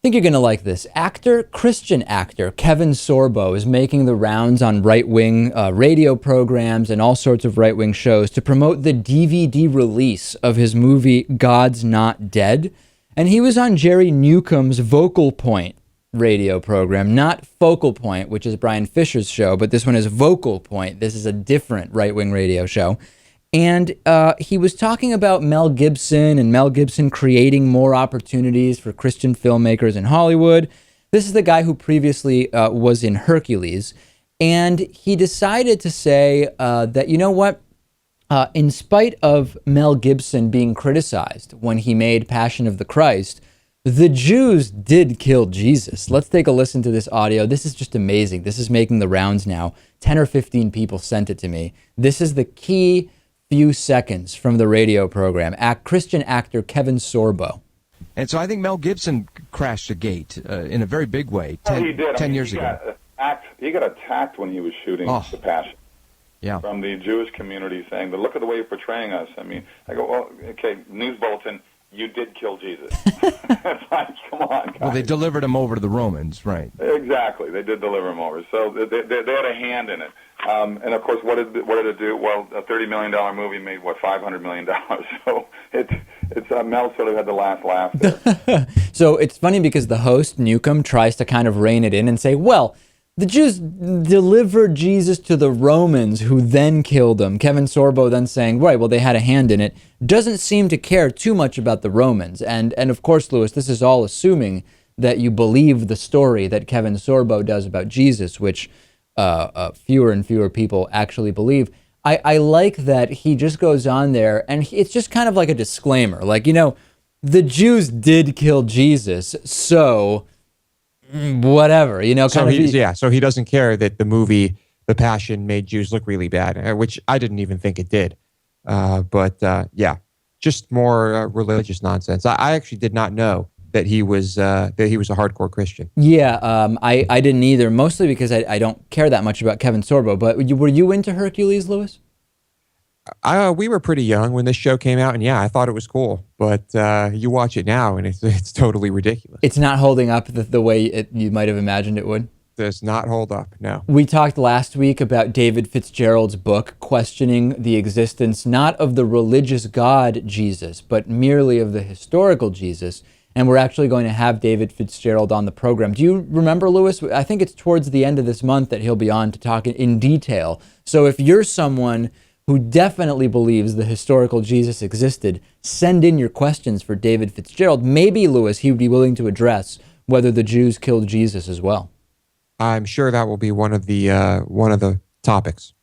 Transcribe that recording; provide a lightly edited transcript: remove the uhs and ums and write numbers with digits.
think you're going to like this. Christian actor Kevin Sorbo is making the rounds on right-wing radio programs and all sorts of right-wing shows to promote the DVD release of his movie God's Not Dead. And he was on Jerry Newcomb's Vocal Point radio program, not Focal Point, which is Brian Fisher's show, but this one is Vocal Point. This is a different right-wing radio show. And he was talking about Mel Gibson and Mel Gibson creating more opportunities for Christian filmmakers in Hollywood. This is the guy who previously was in Hercules. And he decided to say that, you know what? In spite of Mel Gibson being criticized when he made Passion of the Christ, the Jews did kill Jesus. Let's take a listen to this audio. This is just amazing. This is making the rounds now. 10 or 15 people sent it to me. This is the key few seconds from the radio program. Christian actor Kevin Sorbo. And so I think Mel Gibson crashed the gate in a very big way 10 years ago. He got attacked when he was shooting The Passion. Yeah. From the Jewish community saying, but look at the way you're portraying us. I mean, I go, well, okay, news bulletin, you did kill Jesus. It's like, come on, guys. Well, they delivered him over to the Romans, right? Exactly. They did deliver him over. So they had a hand in it. And, of course, what did it do? Well, a $30 million movie made, $500 million. So Mel sort of had the last laugh there. So it's funny because the host, Newcomb, tries to kind of rein it in and say, well, the Jews delivered Jesus to the Romans, who then killed him. Kevin Sorbo then saying, right, well, they had a hand in it. Doesn't seem to care too much about the Romans. And of course, Lewis, this is all assuming that you believe the story that Kevin Sorbo does about Jesus, which fewer and fewer people actually believe. I like that he just goes on there, and it's just kind of like a disclaimer. Like, you know, the Jews did kill Jesus, so whatever, you know. So he doesn't care that the movie The Passion made Jews look really bad, which I didn't even think it did. But just more religious nonsense. I actually did not know that he was a hardcore Christian. Yeah, I didn't either, mostly because I don't care that much about Kevin Sorbo. But were you into Hercules, Lewis? We were pretty young when this show came out, and yeah, I thought it was cool. But you watch it now, and it's totally ridiculous. It's not holding up the way you might have imagined it would? Does not hold up, no. We talked last week about David Fitzgerald's book questioning the existence not of the religious God Jesus, but merely of the historical Jesus. And we're actually going to have David Fitzgerald on the program. Do you remember, Lewis? I think it's towards the end of this month that he'll be on to talk in detail. So if you're someone who definitely believes the historical Jesus existed, send in your questions for David Fitzgerald. Maybe, Lewis, he would be willing to address whether the Jews killed Jesus as well. I'm sure that will be one of the topics.